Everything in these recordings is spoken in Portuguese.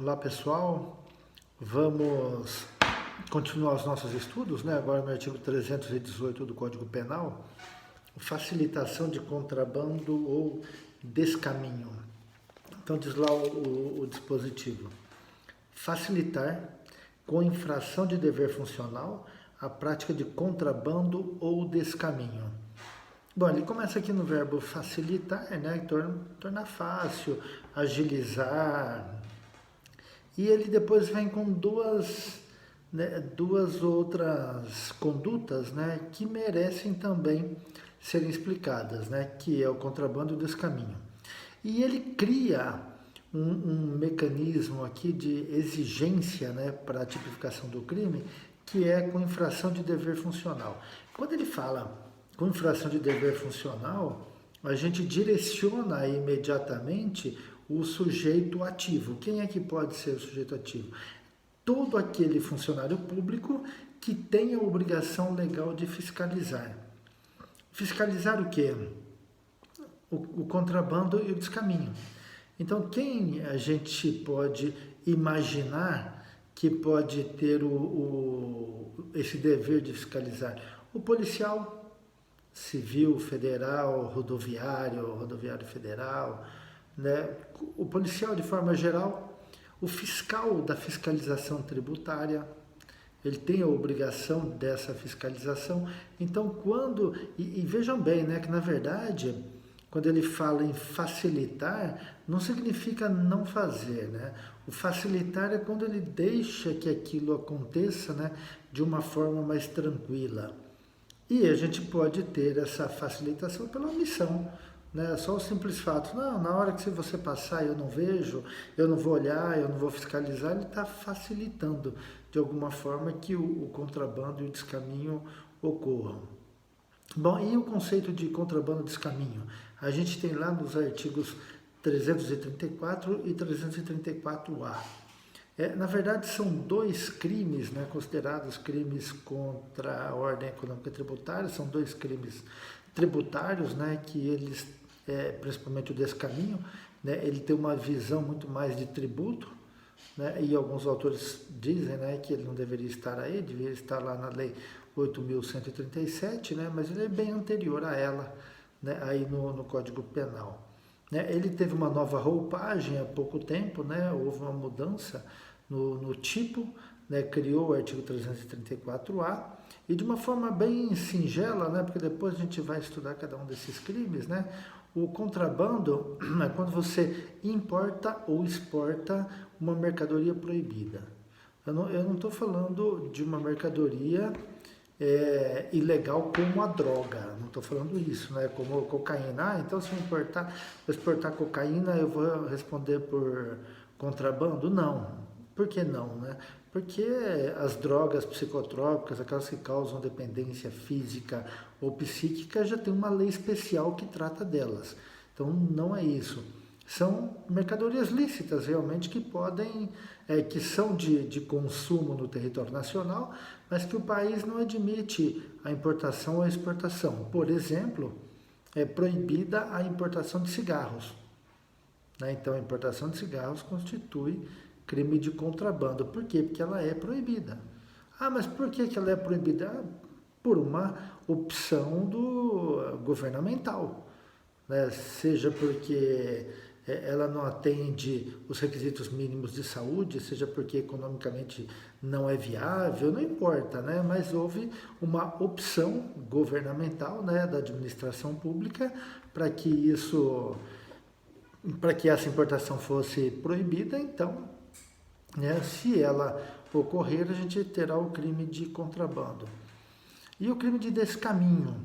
Olá pessoal, vamos continuar os nossos estudos, né? Agora no artigo 318 do Código Penal, facilitação de contrabando ou descaminho. Então diz lá o dispositivo: facilitar, com infração de dever funcional, a prática de contrabando ou descaminho. Bom, ele começa aqui no verbo facilitar, né? Tornar fácil, agilizar. E ele depois vem com duas outras condutas, né, que merecem também serem explicadas, né, que é o contrabando e o descaminho. E ele cria um mecanismo aqui de exigência, né, para a tipificação do crime, que é com infração de dever funcional. Quando ele fala com infração de dever funcional, a gente direciona imediatamente o sujeito ativo. Quem é que pode ser o sujeito ativo? Todo aquele funcionário público que tem a obrigação legal de fiscalizar. Fiscalizar o quê? O contrabando e o descaminho. Então, quem a gente pode imaginar que pode ter esse dever de fiscalizar? O policial civil, federal, rodoviário federal, né? O policial de forma geral, o fiscal da fiscalização tributária, ele tem a obrigação dessa fiscalização. Então, e vejam bem, né, que na verdade, quando ele fala em facilitar, não significa não fazer, né? O facilitar é quando ele deixa que aquilo aconteça, né, de uma forma mais tranquila. E a gente pode ter essa facilitação pela omissão, né? Só o simples fato, não, na hora que você passar eu não vejo, eu não vou olhar, eu não vou fiscalizar, ele está facilitando de alguma forma que o contrabando e o descaminho ocorram. Bom, e o conceito de contrabando e descaminho? A gente tem lá nos artigos 334 e 334-A. Na verdade, são dois crimes, né, considerados crimes contra a ordem econômica tributária, são dois crimes tributários, né, que eles, principalmente o descaminho, né, ele tem uma visão muito mais de tributo, né, e alguns autores dizem, né, que ele não deveria estar aí, deveria estar lá na Lei 8.137, né, mas ele é bem anterior a ela, né, aí no Código Penal. Ele teve uma nova roupagem há pouco tempo, né, houve uma mudança no tipo, né, criou o artigo 334-A, e de uma forma bem singela, né, porque depois a gente vai estudar cada um desses crimes, né, o contrabando é quando você importa ou exporta uma mercadoria proibida. Eu não estou falando de uma mercadoria ilegal como a droga, não estou falando isso, né? Como cocaína. Então, se eu exportar cocaína, eu vou responder por contrabando? Não. Por que não, né? Porque as drogas psicotrópicas, aquelas que causam dependência física ou psíquica, já tem uma lei especial que trata delas. Então, não é isso. São mercadorias lícitas realmente que podem, que são de consumo no território nacional, mas que o país não admite a importação ou a exportação. Por exemplo, é proibida a importação de cigarros, né? Então, a importação de cigarros constitui crime de contrabando. Por quê? Porque ela é proibida. Ah, mas por que ela é proibida? Por uma opção governamental, né? Seja porque ela não atende os requisitos mínimos de saúde, seja porque economicamente não é viável, não importa, né? Mas houve uma opção governamental, né, da administração pública para que essa importação fosse proibida. Então, né, se ela ocorrer, a gente terá o crime de contrabando. E o crime de descaminho,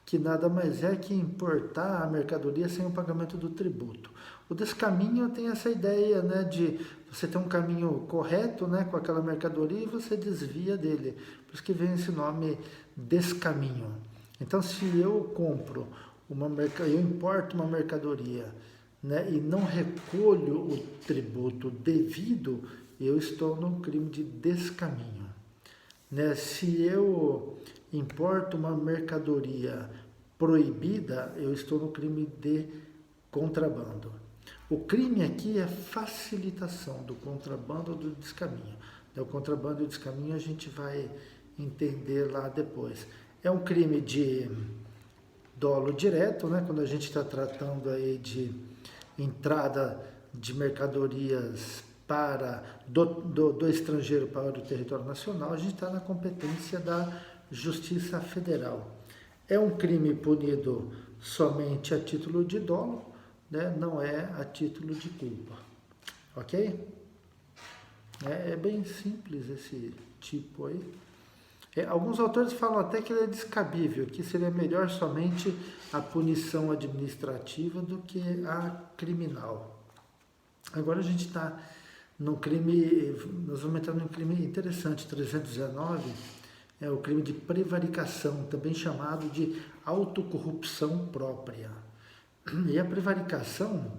que nada mais é que importar a mercadoria sem o pagamento do tributo. O descaminho tem essa ideia, né, de você ter um caminho correto, né, com aquela mercadoria e você desvia dele. Por isso que vem esse nome descaminho. Então, se eu eu importo uma mercadoria, né, e não recolho o tributo devido, eu estou no crime de descaminho. Né? Se eu importo uma mercadoria proibida, eu estou no crime de contrabando. O crime aqui é facilitação do contrabando ou do descaminho. O contrabando e o descaminho a gente vai entender lá depois. É um crime de dolo direto, né? Quando a gente está tratando aí de entrada de mercadorias do estrangeiro para o território nacional, a gente está na competência da Justiça Federal. É um crime punido somente a título de dolo, né? Não é a título de culpa, ok? É bem simples esse tipo aí. Alguns autores falam até que ele é descabível, que seria melhor somente a punição administrativa do que a criminal. Agora a gente está num crime, nós vamos entrar num crime interessante, 319, é o crime de prevaricação, também chamado de autocorrupção própria. E a prevaricação,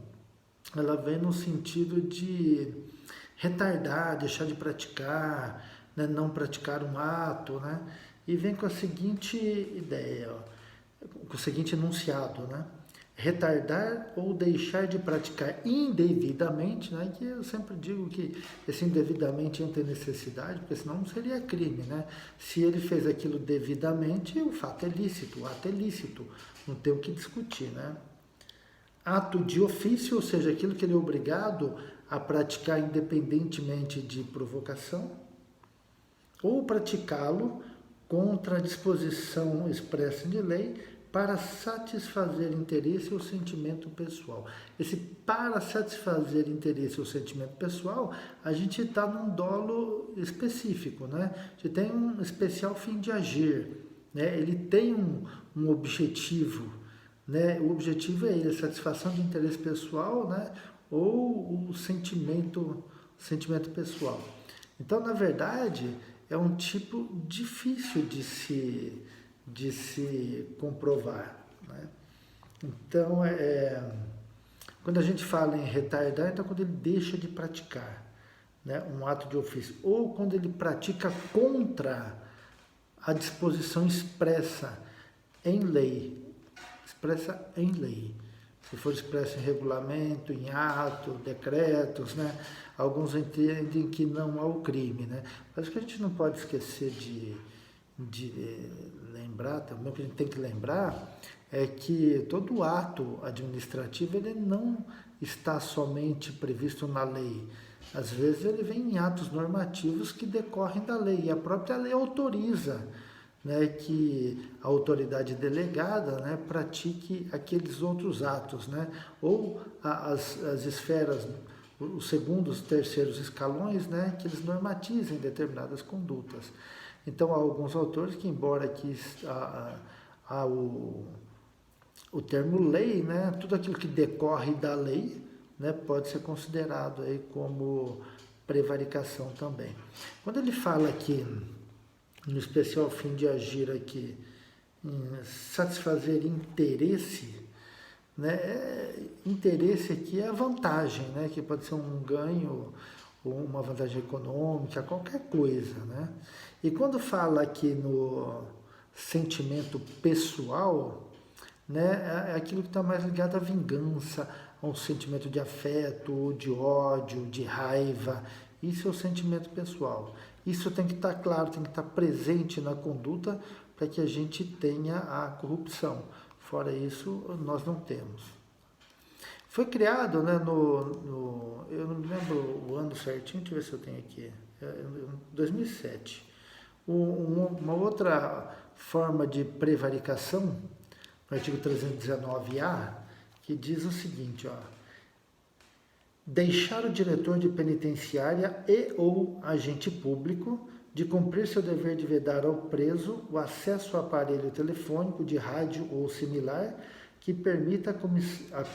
ela vem no sentido de retardar, deixar de praticar, né, não praticar um ato, né? E vem com a seguinte ideia, com o seguinte enunciado, né? Retardar ou deixar de praticar indevidamente, né? Que eu sempre digo que esse indevidamente não tem necessidade, porque senão não seria crime, né? Se ele fez aquilo devidamente, o fato é lícito, o ato é lícito, não tem o que discutir, né? Ato de ofício, ou seja, aquilo que ele é obrigado a praticar independentemente de provocação, ou praticá-lo contra a disposição expressa de lei para satisfazer interesse ou sentimento pessoal. Esse para satisfazer interesse ou sentimento pessoal, a gente está num dolo específico, né? A gente tem um especial fim de agir, né? Ele tem um objetivo, né? O objetivo é a satisfação de interesse pessoal, né? Ou o sentimento pessoal. Então, na verdade, é um tipo difícil de se comprovar, né? Então, quando a gente fala em retardar, então é quando ele deixa de praticar, né, um ato de ofício, ou quando ele pratica contra a disposição expressa em lei, se for expresso em regulamento, em ato, decretos, né? Alguns entendem que não há o crime, né? Mas o que a gente não pode esquecer de lembrar, também o que a gente tem que lembrar é que todo ato administrativo ele não está somente previsto na lei. Às vezes ele vem em atos normativos que decorrem da lei, e a própria lei autoriza, né, que a autoridade delegada, né, pratique aqueles outros atos, né, ou as esferas, os segundos, terceiros escalões, né, que eles normatizem determinadas condutas. Então, há alguns autores que, embora aqui há o termo lei, né, tudo aquilo que decorre da lei, né, pode ser considerado aí como prevaricação também. Quando ele fala aqui no especial fim de agir aqui, em satisfazer interesse, né? Interesse aqui é a vantagem, né? Que pode ser um ganho ou uma vantagem econômica, qualquer coisa, né? E quando fala aqui no sentimento pessoal, né? É aquilo que está mais ligado à vingança, a um sentimento de afeto, de ódio, de raiva. Isso é o sentimento pessoal. Isso tem que estar claro, tem que estar presente na conduta para que a gente tenha a corrupção. Fora isso, nós não temos. Foi criado, né, eu não me lembro o ano certinho, deixa eu ver se eu tenho aqui, 2007. Uma outra forma de prevaricação, no artigo 319-A, que diz o seguinte, ó: deixar o diretor de penitenciária e ou agente público de cumprir seu dever de vedar ao preso o acesso ao aparelho telefônico, de rádio ou similar que permita a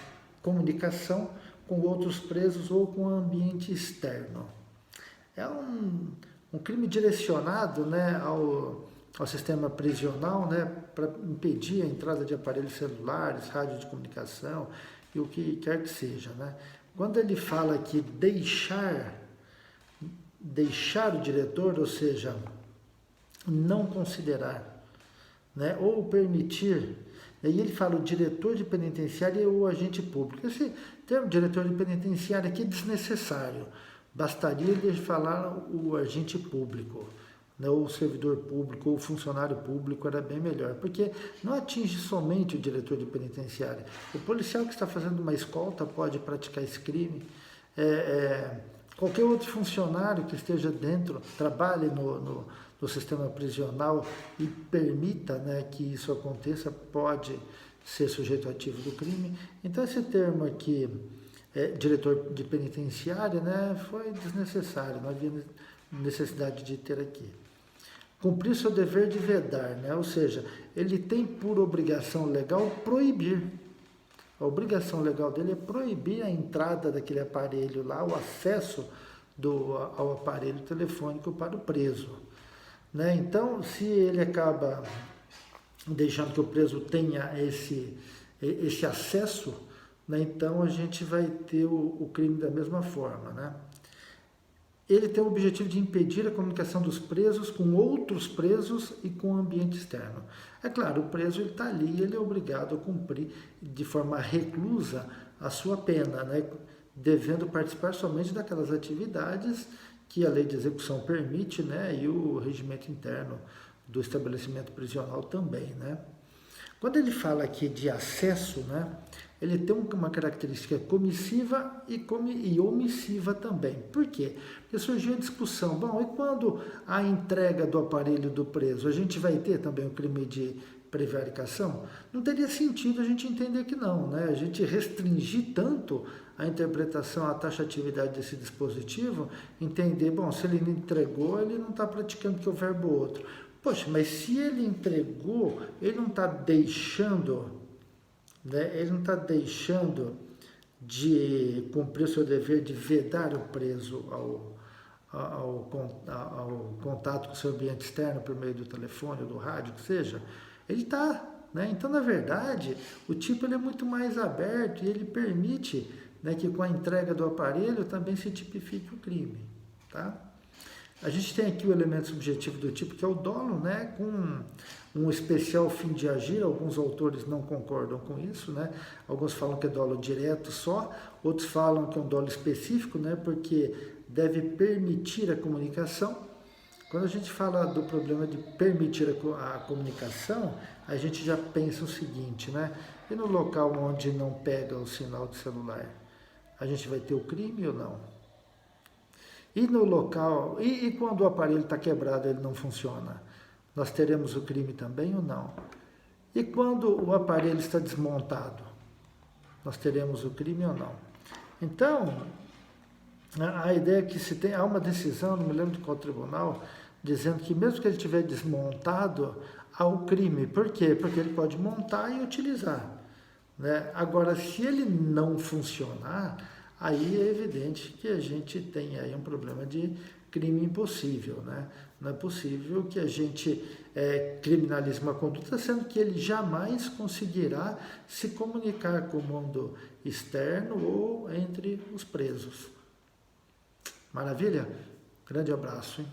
comunicação com outros presos ou com o ambiente externo. É um crime direcionado, né, ao sistema prisional, né, para impedir a entrada de aparelhos celulares, rádio de comunicação e o que quer que seja, né? Quando ele fala que deixar o diretor, ou seja, não considerar, né, ou permitir Aí ele fala o diretor de penitenciária e o agente público. Esse termo diretor de penitenciária aqui é desnecessário. Bastaria ele falar o agente público, né, ou o servidor público, ou o funcionário público, era bem melhor, porque não atinge somente o diretor de penitenciária. O policial que está fazendo uma escolta pode praticar esse crime. Qualquer outro funcionário que esteja dentro, trabalhe no sistema prisional e permita, né, que isso aconteça, pode ser sujeito ativo do crime. Então esse termo aqui, diretor de penitenciária, né, foi desnecessário, não havia necessidade de ter aqui. Cumprir seu dever de vedar, né, ou seja, ele tem por obrigação legal proibir. A obrigação legal dele é proibir a entrada daquele aparelho lá, o acesso ao aparelho telefônico para o preso, né? Então, se ele acaba deixando que o preso tenha esse acesso, né, então a gente vai ter o crime da mesma forma, né? Ele tem o objetivo de impedir a comunicação dos presos com outros presos e com o ambiente externo. É claro, o preso está ali, ele é obrigado a cumprir de forma reclusa a sua pena, né? Devendo participar somente daquelas atividades que a lei de execução permite, né? E o regimento interno do estabelecimento prisional também, né? Quando ele fala aqui de acesso, né, ele tem uma característica comissiva e omissiva também. Por quê? Porque surgiu a discussão, bom, e quando a entrega do aparelho do preso, a gente vai ter também o crime de prevaricação? Não teria sentido a gente entender que não, né? A gente restringir tanto a interpretação, a taxatividade desse dispositivo, entender, bom, se ele entregou, ele não está praticando que o verbo outro. Poxa, mas se ele entregou, ele não está deixando, né? Ele não está deixando de cumprir o seu dever de vedar o preso ao contato com o seu ambiente externo por meio do telefone ou do rádio, que seja. Ele está, né? Então, na verdade, o tipo ele é muito mais aberto e ele permite, né, que com a entrega do aparelho também se tipifique o crime, tá? A gente tem aqui o elemento subjetivo do tipo, que é o dolo, né, com um especial fim de agir. Alguns autores não concordam com isso, né? Alguns falam que é dolo direto só, outros falam que é um dolo específico, né, porque deve permitir a comunicação. Quando a gente fala do problema de permitir a comunicação, a gente já pensa o seguinte, né? E no local onde não pega o sinal de celular, a gente vai ter o crime ou não? E no local, e quando o aparelho está quebrado, ele não funciona, nós teremos o crime também ou não? E quando o aparelho está desmontado, nós teremos o crime ou não? Então, a ideia é que há uma decisão, não me lembro de qual tribunal, dizendo que mesmo que ele estiver desmontado, há o crime. Por quê? Porque ele pode montar e utilizar, né? Agora, se ele não funcionar, aí é evidente que a gente tem aí um problema de crime impossível, né? Não é possível que a gente criminalize uma conduta, sendo que ele jamais conseguirá se comunicar com o mundo externo ou entre os presos. Maravilha? Grande abraço, hein?